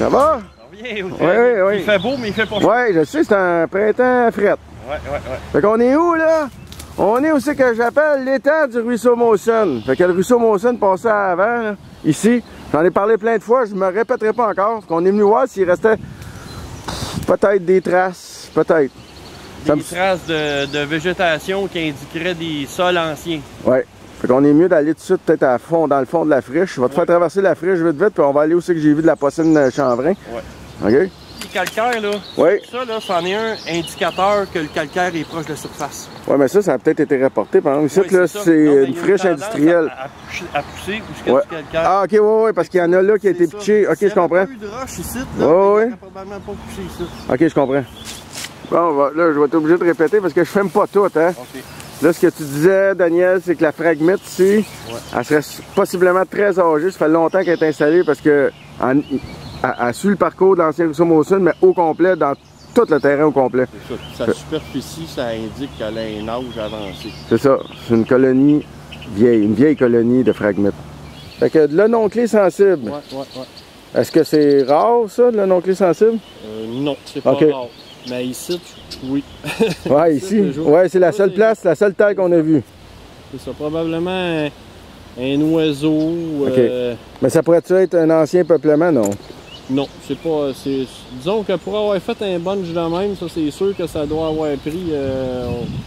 Ça va? Oui, Oui. Il fait beau, mais il fait pas chaud. Oui, je sais, c'est un printemps fret. Ouais. Fait qu'on est où, là? On est où c'est que j'appelle l'étang du ruisseau Mawson. Fait que le ruisseau Mawson passait avant, là, ici. J'en ai parlé plein de fois, je me répéterai pas encore. On est venu voir s'il restait peut-être des traces, peut-être. Des traces de végétation qui indiqueraient des sols anciens. Ouais. Fait qu'on est mieux d'aller tout de suite peut-être à fond, dans le fond de la friche. Je vais te faire traverser la friche vite, puis on va aller où c'est que j'ai vu de la poissine chanvrin. Ouais. OK? Le calcaire, là, oui. Ça, là, c'en est un indicateur que le calcaire est proche de la surface. Oui, mais ça a peut-être été reporté. Par exemple, ici, là, c'est une friche industrielle. À pousser ou jusqu'à du calcaire. Ah, OK, oui, parce qu'il y en a là qui a été pitché. OK, je comprends. Il y a eu de roche ici, là, oui. probablement pas poussé ici. OK, je comprends. Bon, là, je vais être obligé de répéter parce que je filme pas tout, hein. OK. Là, ce que tu disais, Daniel, c'est que la fragmite ici, elle serait possiblement très âgée. Ça fait longtemps qu'elle est installée parce que elle suit le parcours de l'ancien ruisseau Mawson, mais au complet, dans tout le terrain au complet. C'est ça. Sa superficie, ça indique qu'elle a un âge avancé. C'est ça. C'est une colonie vieille, une vieille colonie de fragmites. Fait que de l'ononclé sensible. Ouais. Est-ce que c'est rare, ça, de l'ononclé sensible? Non, c'est pas rare. Mais ici, oui. Ouais, ici. Ouais, c'est la seule place, la seule terre qu'on a vue. C'est ça, probablement un oiseau. Mais ça pourrait-tu être un ancien peuplement, non? Non, c'est pas. Disons que pour avoir fait un bunch de même, ça c'est sûr que ça doit avoir pris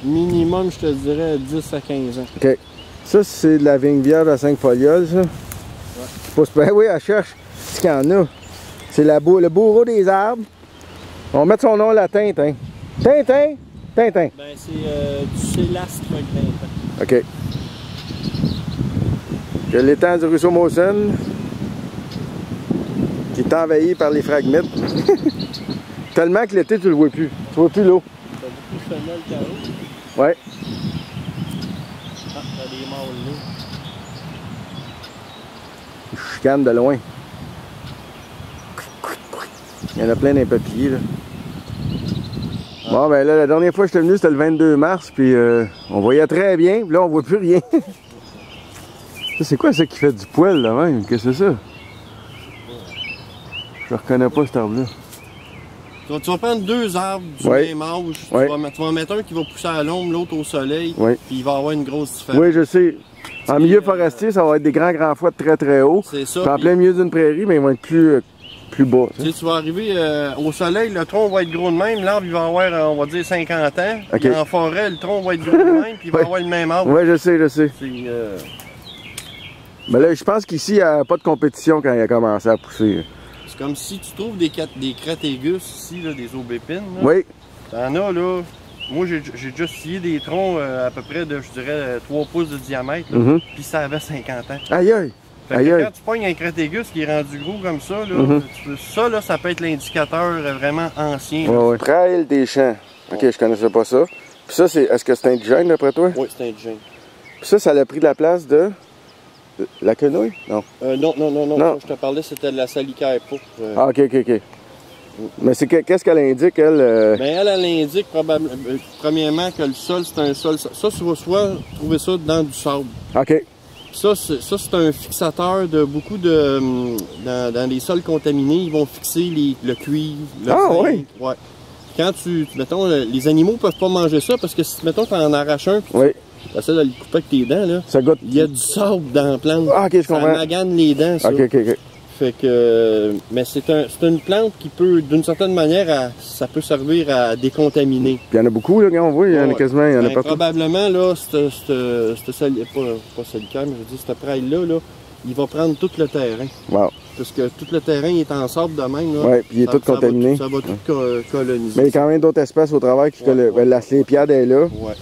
minimum, je te dirais, 10 à 15 ans. OK. Ça, c'est de la vigne vierge à 5 folioles, ça? Ouais. Ben oui, elle cherche ce qu'il y en a. C'est le bourreau des arbres. On va mettre son nom latin, Tintin. Tintin! Ben, c'est du célastre grimpant. OK. Que l'étang du ruisseau Mawson, qui est envahi par les fragmites. Tellement que l'été, tu le vois plus. Tu vois plus l'eau. T'as beaucoup de femelles carreaux. Ouais. Ah, t'as des mâles là. Ils chicanent de loin. Il y en a plein d'un peuplier, là. Bon, ben là, la dernière fois que j'étais venu, c'était le 22 mars, puis on voyait très bien, puis là, on voit plus rien. Ça, c'est quoi ça qui fait du poil, là, même? Qu'est-ce que c'est ça? Je reconnais pas cet arbre-là. Tu vas prendre deux arbres du même âge. Tu vas mettre un qui va pousser à l'ombre, l'autre au soleil, puis il va avoir une grosse différence. Oui, je sais. En milieu forestier, ça va être des grands fouets très très hauts. C'est ça. Puis en plein milieu d'une prairie, mais ils vont être plus bas. Tu vas arriver au soleil, le tronc va être gros de même, l'arbre il va avoir, on va dire, 50 ans. Okay. En forêt, le tronc va être gros de même, puis il va avoir le même âge. Oui, je sais. Mais là, je pense qu'ici, il n'y a pas de compétition quand il a commencé à pousser. C'est comme si tu trouves des cratégus ici, là, des aubépines. Là. Oui. T'en as, là. Moi, j'ai déjà scié des troncs à peu près de, je dirais, 3 pouces de diamètre, puis ça avait 50 ans. Aïe! Fait que quand tu pognes un cratégus qui est rendu gros comme ça, là, ça peut être l'indicateur vraiment ancien. Oui. Trail des champs. OK, je connaissais pas ça. Puis ça, est-ce que c'est indigène d'après toi? Oui, c'est indigène. Puis ça a pris la place de la quenouille? Non. Non. Je te parlais, c'était de la salicaire pourpre. Ah, OK. Mais qu'est-ce qu'elle indique, elle? Ben, elle indique probablement, premièrement, que le sol, c'est un sol. Ça, tu vas soit trouver ça dans du sable. OK. Ça, c'est un fixateur de beaucoup de... Dans les sols contaminés, ils vont fixer le cuivre, le zinc. Oui? Ouais. Quand mettons, les animaux peuvent pas manger ça parce que si, mettons, tu en arraches un, puis tu essaies de le couper avec tes dents, là, ça goûte. Il y a du sable dans la plante. Ah, OK, je comprends. Ça magane les dents, ça. OK. Fait que... Mais c'est une plante qui peut, d'une certaine manière, ça peut servir à décontaminer. Puis il y en a beaucoup, là, quand on voit, il y en a quasiment, il y en a partout. Probablement, là, pas salicaire, mais je dis, cette praille-là, il va prendre tout le terrain. Wow. Parce que tout le terrain est en sable de même. Oui, puis il est tout contaminé. Ça va tout coloniser. Mais il y a quand même d'autres espèces au travail qui la slépiade est là. Ouais.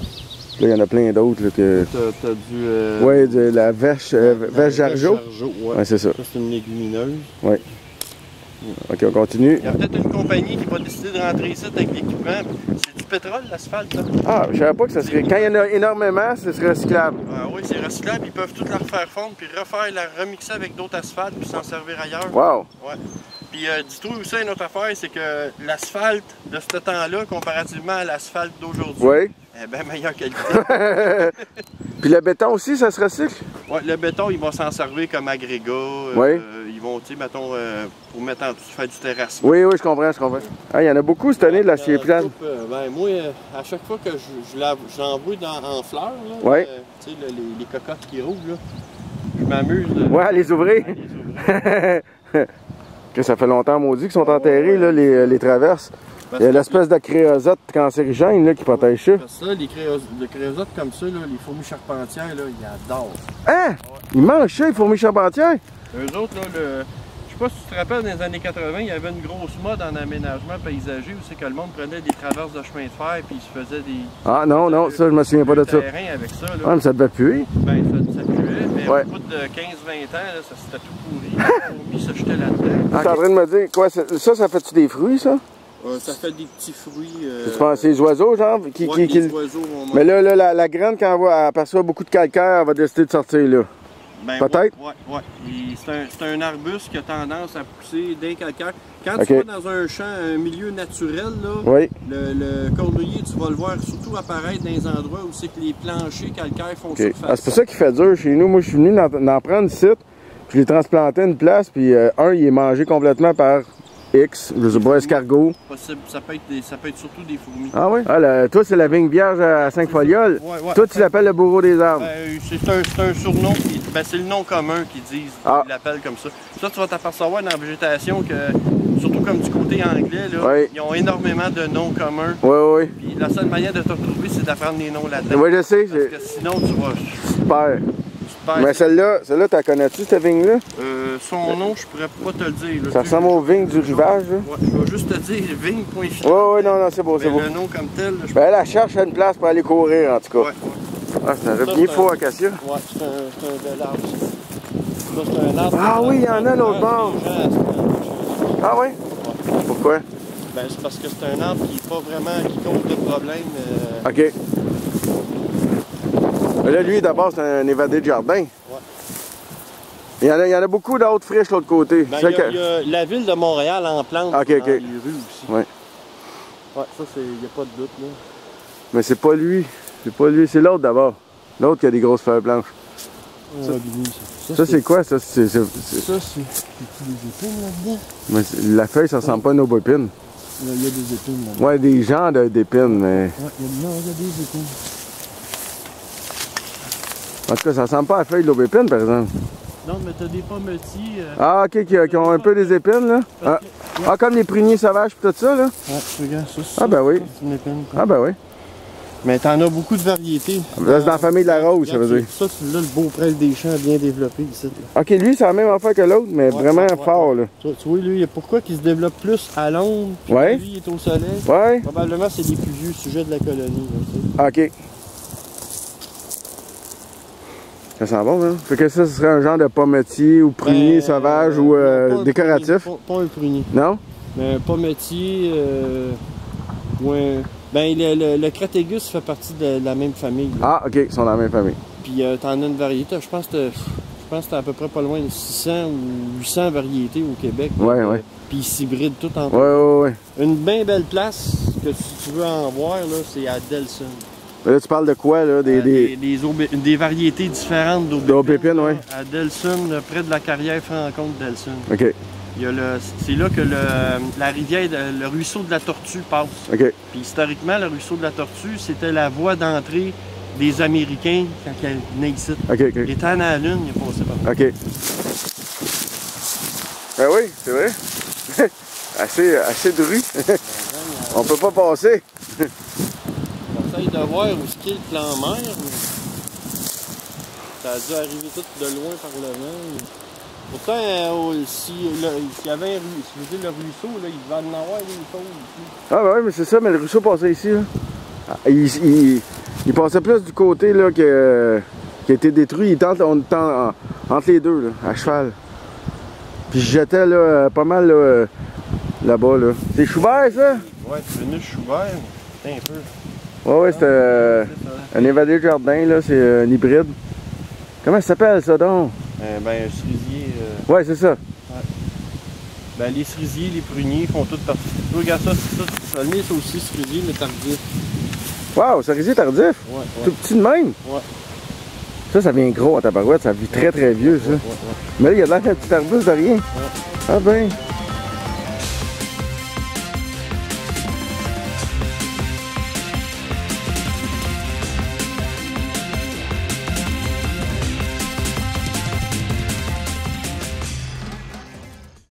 Là, il y en a plein d'autres. T'as du... Oui, de la vêche jargeau. Ouais, c'est ça. Ça, c'est une légumineuse. Oui. OK, on continue. Il y a peut-être une compagnie qui va décider de rentrer ici avec l'équipement. C'est du pétrole, l'asphalte, là? Ah, je savais pas que ça serait... Quand il y en a énormément, ce serait recyclable. Ah oui, c'est recyclable. Ils peuvent tout la refaire fondre, puis la remixer avec d'autres asphaltes, puis s'en servir ailleurs. Wow! Ouais. Puis dis-toi aussi, une autre affaire, c'est que l'asphalte de ce temps-là, comparativement à l'asphalte d'aujourd'hui, est bien meilleure qualité. Puis le béton aussi, ça se recycle? Oui, le béton, il va s'en servir comme agrégat. Oui. Il ils vont, tu sais, mettons, pour mettre en dessous, faire du terrassement. Oui, oui, je comprends, je comprends. Ah, il y en a beaucoup cette année de l'acier plane. Ben, moi, à chaque fois que je l'envoie en fleurs, là, ouais. Tu sais, les cocottes qui roulent, là, je m'amuse. Ouais, à les ouvrir. Que ça fait longtemps, maudit, qu'ils sont enterrés, là, les traverses. Il y a l'espèce de créosote cancérigène là, qui protège ça. Ça, les créosotes comme ça, là, les fourmis charpentières, là, ils adorent. Hein? Ouais. Ils mangent ça, les fourmis charpentières? Eux autres, là, je sais pas si tu te rappelles, dans les années 80, il y avait une grosse mode en aménagement paysager où c'est que le monde prenait des traverses de chemin de fer et ils se faisaient des... Ah non, non, ça, je me souviens pas de ça. Avec ça, là. Ah, mais ça devait puer. Ben, ça puait, mais ouais. au bout de 15-20 ans, là, ça s'était tout pourri. Les fourmis se jetaient là-dedans. Tu es en train de me dire, quoi, ça fait-tu des fruits, ça? Ça fait des petits fruits. Tu penses c'est les oiseaux, genre? Les oiseaux, mais là, la graine, quand elle aperçoit beaucoup de calcaire, elle va décider de sortir là. Ben, peut-être? Ouais. C'est un arbuste qui a tendance à pousser d'un calcaire. Quand tu vas dans un champ, un milieu naturel, là, le cornouiller, tu vas le voir surtout apparaître dans les endroits où c'est que les planchers calcaires font surface. Ah, c'est pour ça qu'il fait dur chez nous. Moi, je suis venu d'en prendre ici, je l'ai transplanté à une place, puis il est mangé complètement par X, je sais pas, escargot. Ça peut être surtout des fourmis. Ah oui? Ah, toi, c'est la vigne vierge à 5 folioles. Ouais. Toi, tu l'appelles le bourreau des arbres. C'est un surnom, c'est le nom commun qu'ils disent. Ils l'appellent comme ça. Ça, tu vas t'apercevoir dans la végétation que, surtout comme du côté anglais, là, ils ont énormément de noms communs. Oui. Puis la seule manière de te retrouver, c'est d'apprendre les noms latins. Oui, je sais. Parce que sinon, tu vas... Super. Mais celle-là, t'as connais-tu, cette vigne-là? Son nom, je pourrais pas te le dire. Là, ça ressemble aux vignes du rivage, là? Ouais, je vais juste te dire vigne, point final. Oui, non, c'est beau, c'est beau. Le nom comme tel... Ben, elle cherche une place pour aller courir, en tout cas. Ouais. Ah, c'est un repli faux acacia? Ouais, c'est un bel arbre. Ça, c'est un arbre. Ah oui, il y en a l'autre bord. Ah oui? Ouais. Pourquoi? Ben, c'est parce que c'est un arbre qui n'est pas vraiment... qui cause de problème. OK. Mais là, lui, d'abord, c'est un évadé de jardin. Ouais. Il y en a beaucoup d'autres friches de l'autre côté. Ben, il y a la ville de Montréal en plante dans les rues aussi. Ouais. Ouais, ça, il n'y a pas de doute, là. Mais c'est pas lui. C'est pas lui, c'est l'autre d'abord. L'autre qui a des grosses feuilles blanches. Ça, c'est quoi, ça? Ça, c'est des épines là-dedans? Mais la feuille, ça ressemble pas à une aubépine. Il y a des épines là-dedans. Ouais, des genres d'épines, mais... Ouais, il y a des épines. En tout cas, ça ressemble pas à la feuille de l'aubépine, par exemple. Non, mais t'as des pommettis... Ah, OK, qui ont un peu des épines, là. Ah, comme les pruniers sauvages et tout ça, là. Ouais, regarde, ça, ah, ben oui. C'est une épine. Ah, ben oui. Mais t'en as beaucoup de variétés. Là, c'est dans la famille de la rose, ça veut dire. Ça, c'est là le beau prêle des champs bien développé ici. Là. OK, lui, c'est la même affaire que l'autre, mais vraiment fort, là. Tu vois, lui, pourquoi qu'il se développe plus à l'ombre, puis lui, il est au soleil? Ouais. Probablement, c'est des plus vieux sujets de la colonie. Là, OK. Ça sent bon, hein? Fait que ça, ce serait un genre de pommetier ou prunier sauvage ou décoratif? Pas un prunier. Non? Mais un pommetier ou un... Ben, le Cratégus fait partie de la même famille. Là. Ah, OK, ils sont dans la même famille. Puis t'en as une variété, je pense que t'as à peu près pas loin de 600 ou 800 variétés au Québec. Ouais. Puis ils s'hybrident tout en Ouais. Une bien belle place que si tu veux en voir, là, c'est à Delson. Là, tu parles de quoi, là? Des variétés différentes d'aubépines, oui. À Delson, près de la carrière Franconte Delson. OK. C'est là que la rivière, le ruisseau de la Tortue passe. OK. Puis historiquement, le ruisseau de la Tortue, c'était la voie d'entrée des Américains quand ils venaient ici. OK. Il était à la Lune, il est passé par là. OK. Ben oui, c'est vrai. assez de rue. On peut pas passer. J'essaye de voir où est-ce qu'est le plan mer, mais ça a dû arriver tout de loin par le vent. Pourtant, s'il y avait un le ruisseau, là, il devait en avoir des choses ici. Ah ben oui, mais c'est ça, mais le ruisseau passait ici. Là. Il passait plus du côté là, qui a été détruit. On était entre les deux, là, à cheval. Puis je jetais là, pas mal là-bas. Là. C'est Schubert, ça? Ouais, c'est venu Schubert, un peu. Ouais, c'était un évadé de jardin, là, c'est un hybride. Comment ça s'appelle, ça, donc? Ben, un cerisier. Ouais, c'est ça. Ouais. Ben, les cerisiers, les pruniers font toutes partie. Regarde ça, ça c'est aussi cerisier, mais tardif. Wow, cerisier tardif? Ouais. Tout petit de même? Ouais. Ça vient gros en tabarouette, ça vit très très vieux, ça. Ouais. Mais là, il y a de l'air d'un petit arbuste de rien. Ouais. Ah ben.